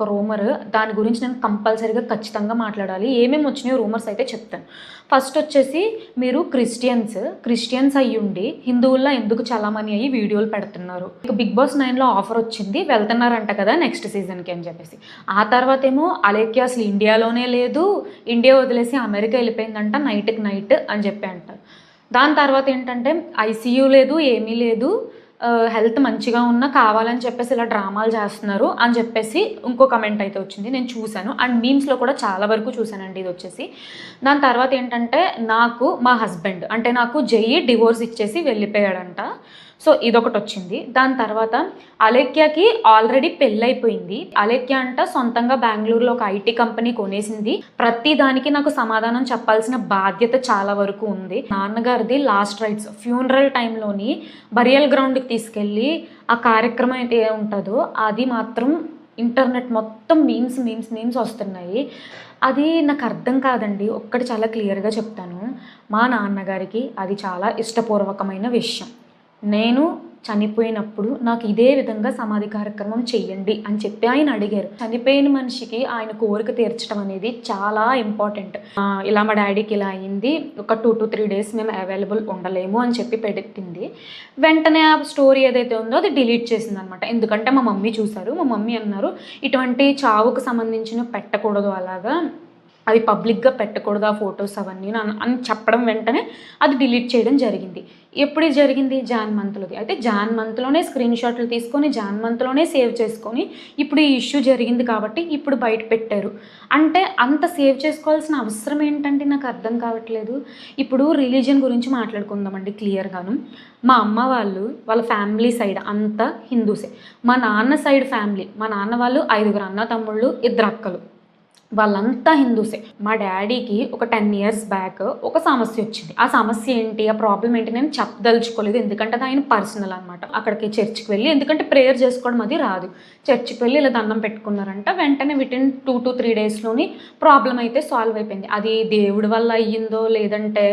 ఒక రూమర్, దాని గురించి నేను కంపల్సరీగా ఖచ్చితంగా మాట్లాడాలి. ఏమేమి వచ్చినాయో రూమర్స్ అయితే చెప్తాను. ఫస్ట్ వచ్చేసి మీరు క్రిస్టియన్స్ అయ్యుండి హిందువుల్లో ఎందుకు చలామణి అయ్యి వీడియోలు పెడుతున్నారు. ఇక బిగ్ బాస్ 9లో ఆఫర్ వచ్చింది, వెళ్తున్నారంట కదా నెక్స్ట్ సీజన్కి అని చెప్పేసి. ఆ తర్వాత ఏమో అలేఖ్య అసలు ఇండియాలోనే లేదు, ఇండియా వదిలేసి అమెరికా వెళ్ళిపోయిందంట నైట్కి నైట్ అని చెప్పి అంటారు. దాని తర్వాత ఏంటంటే ఐసీయూ లేదు, ఏమీ లేదు, హెల్త్ మంచిగా ఉన్నా కావాలని చెప్పేసి ఇలా డ్రామాలు చేస్తున్నారు అని చెప్పేసి ఇంకో కమెంట్ అయితే వచ్చింది. నేను చూశాను అండ్ మీమ్స్లో కూడా చాలా వరకు చూశానండి ఇది వచ్చేసి. దాని తర్వాత ఏంటంటే నాకు మా హస్బెండ్ అంటే నాకు జై డివోర్స్ ఇచ్చేసి వెళ్ళిపోయాడంట. సో ఇదొకటి వచ్చింది. దాని తర్వాత అలేఖ్యకి ఆల్రెడీ పెళ్ళైపోయింది. అలేఖ్య అంట సొంతంగా బెంగళూరులో ఒక ఐటీ కంపెనీ కొనేసింది. ప్రతి దానికి నాకు సమాధానం చెప్పాల్సిన బాధ్యత చాలా వరకు ఉంది. నాన్నగారిది లాస్ట్ రైట్స్ ఫ్యూనరల్ టైంలోని బరియల్ గ్రౌండ్కి తీసుకెళ్ళి ఆ కార్యక్రమం అయితే ఉంటుందో అది మాత్రం ఇంటర్నెట్ మొత్తం మీమ్స్ వస్తున్నాయి. అది నాకు అర్థం కాదండి. ఒక్కటి చాలా క్లియర్గా చెప్తాను, మా నాన్నగారికి అది చాలా ఇష్టపూర్వకమైన విషయం. నేను చనిపోయినప్పుడు నాకు ఇదే విధంగా సమాధి కార్యక్రమం చెయ్యండి అని చెప్పి ఆయన అడిగారు. చనిపోయిన మనిషికి ఆయన కోరిక తీర్చడం అనేది చాలా ఇంపార్టెంట్. ఇలా మా డాడీకి ఇలా అయింది, ఒక 2 to 3 days మేము అవైలబుల్ ఉండలేము అని చెప్పి పెట్టింది. వెంటనే ఆ స్టోరీ ఏదైతే ఉందో అది డిలీట్ చేసింది అనమాట. ఎందుకంటే మా మమ్మీ చూశారు, మా మమ్మీ అన్నారు ఇటువంటి చావుకు సంబంధించిన పెట్టకూడదు, అలాగా అవి పబ్లిక్గా పెట్టకూడదు ఆ ఫొటోస్ అవన్నీ అని చెప్పడం వెంటనే అది డిలీట్ చేయడం జరిగింది. ఎప్పుడు జరిగింది? జాన్ మంత్లోది. అయితే జాన్ మంత్లోనే స్క్రీన్ షాట్లు తీసుకొని జాన్ మంత్లోనే సేవ్ చేసుకొని ఇప్పుడు ఈ ఇష్యూ జరిగింది కాబట్టి ఇప్పుడు బయట పెట్టారు. అంటే అంత సేవ్ చేసుకోవాల్సిన అవసరం ఏంటంటే నాకు అర్థం కావట్లేదు. ఇప్పుడు రిలీజియన్ గురించి మాట్లాడుకుందామండి క్లియర్గాను. మా అమ్మ వాళ్ళ ఫ్యామిలీ సైడ్ అంతా హిందూసే. మా నాన్న సైడ్ ఫ్యామిలీ, మా నాన్న వాళ్ళు 5 అన్న తమ్ముళ్ళు, 2 అక్కలు, వాళ్ళంతా హిందూసే. మా డాడీకి ఒక 10 years బ్యాక్ ఒక సమస్య వచ్చింది. ఆ సమస్య ఏంటి, ఆ ప్రాబ్లం ఏంటి నేను చెప్పదలుచుకోలేదు, ఎందుకంటే అది ఆయన పర్సనల్ అనమాట. అక్కడికి చర్చికి వెళ్ళి, ఎందుకంటే ప్రేయర్ చేసుకోవడం అది రాదు, చర్చికి వెళ్ళి ఇలా దండం పెట్టుకున్నారంట. వెంటనే వితిన్ 2 to 3 daysలోని ప్రాబ్లం అయితే సాల్వ్ అయిపోయింది. అది దేవుడి వల్ల అయ్యిందో లేదంటే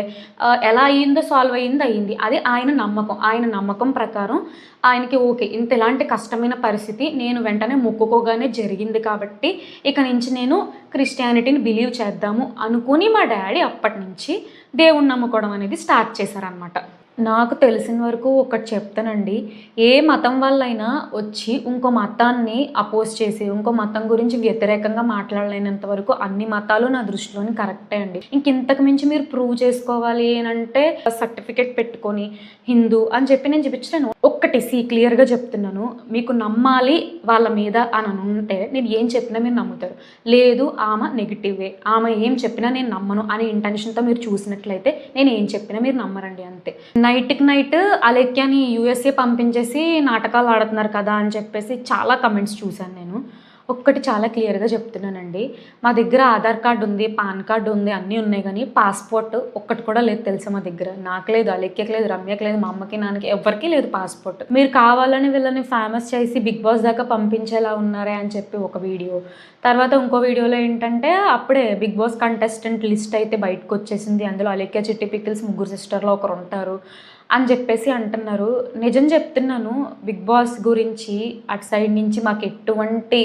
ఎలా అయ్యిందో సాల్వ్ అయ్యింది. అది ఆయన నమ్మకం ప్రకారం ఆయనకి ఓకే, ఇంత ఎలాంటి కష్టమైన పరిస్థితి నేను వెంటనే మొక్కుకోగానే జరిగింది కాబట్టి ఇక నుంచి నేను క్రిస్టియానిటీని బిలీవ్ చేద్దాము అనుకుని మా డాడీ అప్పటి నుంచి దేవుణ్ణి నమ్ముకోవడం అనేది స్టార్ట్ చేశారనమాట. నాకు తెలిసిన వరకు ఒకటి చెప్తానండి, ఏ మతం వల్లైనా వచ్చి ఇంకో మతాన్ని అపోజ్ చేసి ఇంకో మతం గురించి వ్యతిరేకంగా మాట్లాడలేనంత వరకు అన్ని మతాలు నా దృష్టిలోని కరెక్టే అండి. ఇంతకు మించి మీరు ప్రూవ్ చేసుకోవాలి అంటే సర్టిఫికేట్ పెట్టుకొని హిందూ అని చెప్పి నేను చూపించలేను. ఒక్కటి క్లియర్గా చెప్తున్నాను, మీకు నమ్మాలి వాళ్ళ మీద అని ఉంటే నేను ఏం చెప్పినా మీరు నమ్ముతారు. లేదు ఆమె నెగిటివే, ఆమె ఏం చెప్పినా నేను నమ్మను అనే ఇంటెన్షన్తో మీరు చూసినట్లయితే నేను ఏం చెప్పినా మీరు నమ్మరండి, అంతే. నైట్కి నైట్ అలేఖ్యని యూఎస్ఏ పంపించేసి నాటకాలు ఆడుతున్నారు కదా అని చెప్పేసి చాలా కమెంట్స్ చూశాను నేను. ఒక్కటి చాలా క్లియర్గా చెప్తున్నానండి, మా దగ్గర ఆధార్ కార్డు ఉంది, పాన్ కార్డు ఉంది, అన్నీ ఉన్నాయి, కానీ పాస్పోర్ట్ ఒక్కటి కూడా లేదు తెలుసా మా దగ్గర. నాకు లేదు, అలేఖ్యకి లేదు, రమ్యకి లేదు, మా అమ్మకి నాన్నకి ఎవరికి లేదు పాస్పోర్ట్. మీరు కావాలని వీళ్ళని ఫేమస్ చేసి బిగ్ బాస్ దాకా పంపించేలా ఉన్నారే అని చెప్పి ఒక వీడియో. తర్వాత ఇంకో వీడియోలో ఏంటంటే అప్పుడే బిగ్ బాస్ కంటెస్టెంట్ లిస్ట్ అయితే బయటకు వచ్చేసింది, అందులో అలేఖ్య, చిట్టి పికిల్స్ 3 సిస్టర్లో ఒకరు ఉంటారు అని చెప్పేసి అంటున్నారు. నిజం చెప్తున్నాను, బిగ్ బాస్ గురించి అటు సైడ్ నుంచి మాకు ఎటువంటి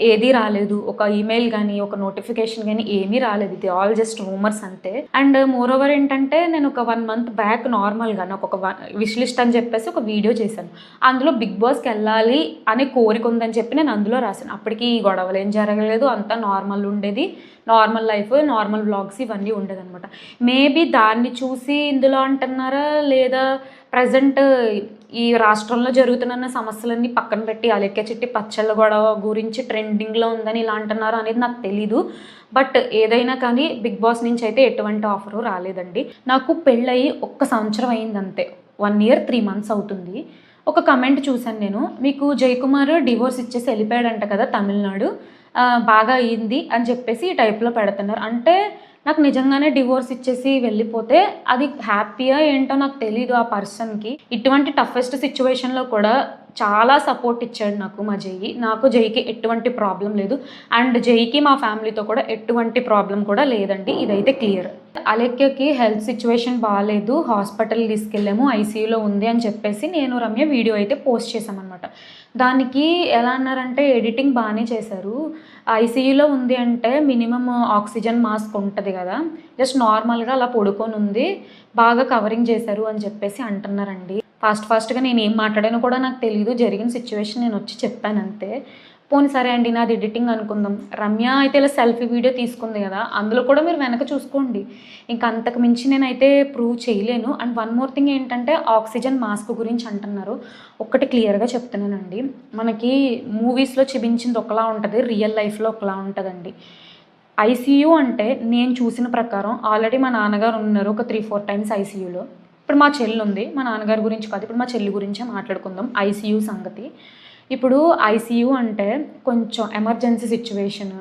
ఏదీ రాలేదు, ఒక ఈమెయిల్ కానీ ఒక నోటిఫికేషన్ కానీ ఏమీ రాలేదు. ఇది ఆల్ జస్ట్ రూమర్స్ అంతే. అండ్ మోర్ ఓవర్ ఏంటంటే నేను ఒక 1 month బ్యాక్ నార్మల్గా నాకు ఒక విష్ లిస్ట్ అని చెప్పేసి ఒక వీడియో చేశాను. అందులో బిగ్ బాస్కి వెళ్ళాలి అనే కోరిక ఉందని చెప్పి నేను అందులో రాశాను. అప్పటికి గొడవలు ఏం జరగలేదు, అంతా నార్మల్ ఉండేది, నార్మల్ లైఫ్, నార్మల్ వ్లాగ్స్ ఇవన్నీ ఉండేదన్నమాట. మేబీ దాన్ని చూసి ఇందులో అంటున్నారా లేదా ప్రజెంట్ ఈ రాష్ట్రంలో జరుగుతున్న సమస్యలన్నీ పక్కన పెట్టి అలేఖ్య చిట్టి పచ్చళ్ళ గొడవ గురించి ట్రెండింగ్లో ఉందని ఇలా అంటున్నారు అనేది నాకు తెలీదు. బట్ ఏదైనా కానీ బిగ్ బాస్ నుంచి అయితే ఎటువంటి ఆఫరు రాలేదండి. నాకు పెళ్ళయి 1 సంవత్సరం అయింది అంతే, 1 year 3 months అవుతుంది. ఒక కమెంట్ చూశాను నేను, మీకు జయకుమార్ డివోర్స్ ఇచ్చేసి వెళ్ళిపోయాడంట కదా తమిళనాడు, బాగా అయ్యింది అని చెప్పేసి ఈ టైప్లో పెడుతున్నారు. అంటే నాకు నిజంగానే డివోర్స్ ఇచ్చేసి వెళ్ళిపోతే అది హ్యాపీయా ఏంటో నాకు తెలీదు ఆ పర్సన్కి. ఇటువంటి టఫెస్ట్ సిచ్యువేషన్లో కూడా చాలా సపోర్ట్ ఇచ్చాడు నాకు మా జై. నాకు జైకి ఎటువంటి ప్రాబ్లం లేదు. అండ్ జైకి మా ఫ్యామిలీతో కూడా ఎటువంటి ప్రాబ్లం కూడా లేదండి, ఇదైతే క్లియర్. అలెక్యకి హెల్త్ సిచ్యువేషన్ బాగాలేదు, హాస్పిటల్ తీసుకెళ్ళాము, ఐసీయూలో ఉంది అని చెప్పేసి నేను రమ్య వీడియో అయితే పోస్ట్ చేశామన్నమాట. దానికి ఎలా అన్నారంటే ఎడిటింగ్ బాగానే చేశారు, ఐసీయూలో ఉంది అంటే మినిమం ఆక్సిజన్ మాస్క్ ఉంటుంది కదా, జస్ట్ నార్మల్గా అలా పడుకొని ఉంది, బాగా కవరింగ్ చేశారు అని చెప్పేసి అంటున్నారండి. ఫాస్ట్గా నేను ఏం మాట్లాడానో కూడా నాకు తెలియదు, జరిగిన సిచ్యువేషన్ నేను వచ్చి చెప్పాను అంతే. పోనీ సరే అండి, నాది ఎడిటింగ్ అనుకుందాం. రమ్య అయితే ఇలా సెల్ఫీ వీడియో తీసుకుంది కదా, అందులో కూడా మీరు వెనక చూసుకోండి. ఇంకా అంతకు మించి నేనైతే ప్రూవ్ చేయలేను. అండ్ వన్ మోర్ థింగ్ ఏంటంటే ఆక్సిజన్ మాస్క్ గురించి అంటున్నారు. ఒక్కటి క్లియర్గా చెప్తున్నానండి, మనకి మూవీస్లో చూపించింది ఒకలా ఉంటుంది, రియల్ లైఫ్లో ఒకలా ఉంటుందండి. ఐసీయూ అంటే నేను చూసిన ప్రకారం ఆల్రెడీ మా నాన్నగారు ఉన్నారు ఒక 3-4 టైమ్స్ ఐసీయూలో. ఇప్పుడు మా చెల్లి ఉంది, మా నాన్నగారి గురించి కాదు, ఇప్పుడు మా చెల్లి గురించే మాట్లాడుకుందాం ఐసీయూ సంగతి. ఇప్పుడు ఐసీయూ అంటే కొంచెం emergency situation,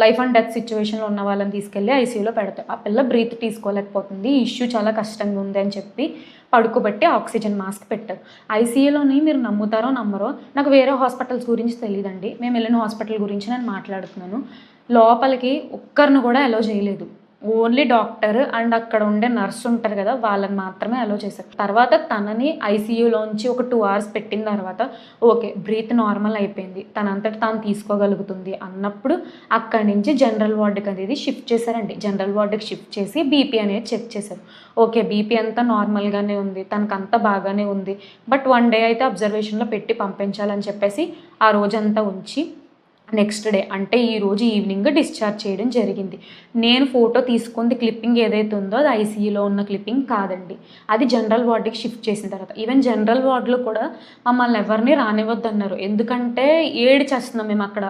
life and death సిచ్యువేషన్లో ఉన్న వాళ్ళని తీసుకెళ్ళి ఐసీయూలో పెడతారు. ఆ పిల్ల బ్రీత్ తీసుకోలేకపోతుంది, ఇష్యూ చాలా కష్టంగా ఉంది అని చెప్పి పడుకోబెట్టి ఆక్సిజన్ మాస్క్ పెట్టారు. ఐసీయూలోని మీరు నమ్ముతారో నమ్మరో, నాకు వేరే హాస్పిటల్స్ గురించి తెలియదండి, మేము వెళ్ళిన హాస్పిటల్ గురించి నేను మాట్లాడుతున్నాను. లోపలికి ఒక్కరిని కూడా అలో చేయలేదు, ఓన్లీ డాక్టర్ అండ్ అక్కడ ఉండే నర్స్ ఉంటారు కదా, వాళ్ళని మాత్రమే అలో చేశారు. తర్వాత తనని ఐసీయూలోంచి ఒక 2 hours పెట్టిన తర్వాత ఓకే బ్రీత్ నార్మల్ అయిపోయింది, తనంతట తాను తీసుకోగలుగుతుంది అన్నప్పుడు అక్కడి నుంచి జనరల్ వార్డుకి అనేది షిఫ్ట్ చేశారండి. జనరల్ వార్డుకి షిఫ్ట్ చేసి బీపీ అనేది చెక్ చేశారు. ఓకే బీపీ అంతా నార్మల్గానే ఉంది, తనకంతా బాగానే ఉంది, బట్ 1 day అయితే అబ్జర్వేషన్లో పెట్టి పంపించాలని చెప్పేసి ఆ రోజంతా ఉంచి నెక్స్ట్ డే అంటే ఈరోజు ఈవినింగ్ డిశ్చార్జ్ చేయడం జరిగింది. నేను ఫోటో తీసుకుంది క్లిప్పింగ్ ఏదైతే ఉందో అది ఐసీయూలో ఉన్న క్లిప్పింగ్ కాదండి, అది జనరల్ వార్డుకి షిఫ్ట్ చేసిన తర్వాత. ఈవెన్ జనరల్ వార్డులో కూడా మమ్మల్ని ఎవరిని రానివ్వద్దు అన్నారు, ఎందుకంటే ఏడ్చేస్తున్నాం మేము అక్కడ.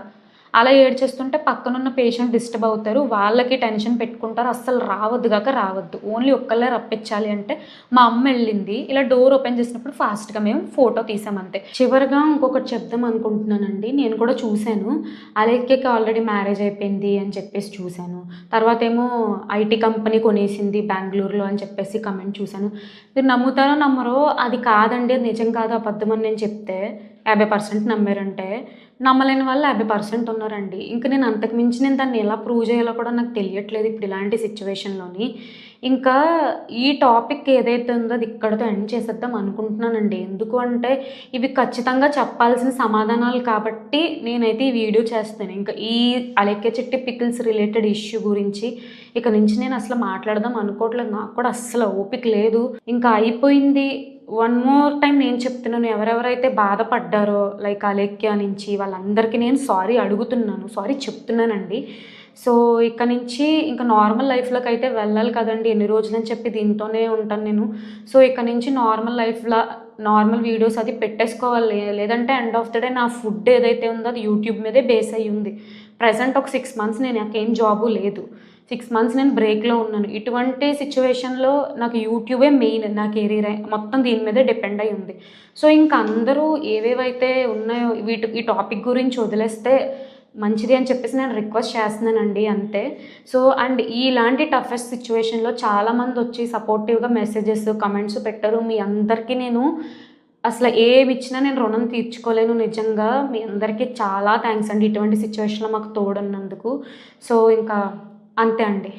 అలా ఏడ్చేస్తుంటే పక్కనున్న పేషెంట్ డిస్టర్బ్ అవుతారు, వాళ్ళకి టెన్షన్ పెట్టుకుంటారు, అస్సలు రావద్దు, ఓన్లీ ఒక్కళ్ళే రప్పించాలి అంటే మా అమ్మ వెళ్ళింది. ఇలా డోర్ ఓపెన్ చేసినప్పుడు ఫాస్ట్గా మేము ఫోటో తీసామంతే. చివరిగా ఇంకొకటి చెప్దాం అనుకుంటున్నానండి, నేను కూడా చూశాను అలెక్యకి ఆల్రెడీ మ్యారేజ్ అయిపోయింది అని చెప్పేసి చూశాను. తర్వాత ఏమో ఐటీ కంపెనీ కొనేసింది బెంగళూరులో అని చెప్పేసి కమెంట్ చూశాను. మీరు నమ్ముతారో నమ్మరో, అది కాదండి, అది నిజం కాదు, అబద్ధం అని నేను చెప్తే 50% నమ్మారంటే, నమ్మలేని వాళ్ళు 50% ఉన్నారండి. ఇంకా నేను అంతకుమించి నేను దాన్ని ఎలా ప్రూవ్ చేయాలో కూడా నాకు తెలియట్లేదు ఇప్పుడు ఇలాంటి సిచ్యువేషన్లోని. ఇంకా ఈ టాపిక్ ఏదైతే ఉందో అది ఇక్కడితో ఎండ్ చేసేద్దాం అనుకుంటున్నానండి. ఎందుకు అంటే ఇవి ఖచ్చితంగా చెప్పాల్సిన సమాధానాలు కాబట్టి నేనైతే ఈ వీడియో చేస్తాను. ఇంకా ఈ అలెక్య చిట్టి పికిల్స్ రిలేటెడ్ ఇష్యూ గురించి ఇక నుంచి నేను అసలు మాట్లాడదాం అనుకోవట్లేదు, నాకు కూడా అస్సలు ఓపిక లేదు. ఇంకా అయిపోయింది. వన్ మోర్ టైం నేను చెప్తున్నాను, ఎవరెవరైతే బాధపడ్డారో లైక్ అలెక్య నుంచి వాళ్ళందరికీ నేను సారీ అడుగుతున్నాను, సారీ చెప్తున్నానండి. సో ఇక నుంచి ఇంకా నార్మల్ లైఫ్లోకి అయితే వెళ్ళాలి కదండి, ఎన్ని రోజులని చెప్పి దీంతోనే ఉంటాను నేను. సో ఇక నుంచి నార్మల్ లైఫ్లో నార్మల్ వీడియోస్ అది పెట్టేసుకోవాలి, లేదంటే ఎండ్ ఆఫ్ ద డే నా ఫుడ్ ఏదైతే ఉందో అది యూట్యూబ్ మీదే బేస్ అయ్యి ఉంది. ప్రజెంట్ ఒక 6 months నేను నాకేం జాబు లేదు, 6 months నేను బ్రేక్లో ఉన్నాను. ఇటువంటి సిచ్యువేషన్లో నాకు యూట్యూబే మెయిన్, నా కెరీర్ మొత్తం దీని మీదే డిపెండ్ అయి ఉంది. సో ఇంకా అందరూ ఏవేవైతే ఉన్నాయో ఈ టాపిక్ గురించి వదిలేస్తే మంచిది అని చెప్పేసి నేను రిక్వెస్ట్ చేస్తున్నానండి అంతే. సో అండ్ ఇలాంటి టఫెస్ట్ సిచ్యువేషన్లో చాలామంది వచ్చి సపోర్టివ్గా మెసేజెస్ కమెంట్స్ పెట్టారు. మీ అందరికీ నేను అసలు ఏమి ఇచ్చినా నేను రుణం తీర్చుకోలేను, నిజంగా మీ అందరికీ చాలా థ్యాంక్స్ అండి ఇటువంటి సిచ్యువేషన్లో మాకు తోడున్నందుకు. సో ఇంకా అంతే అండి.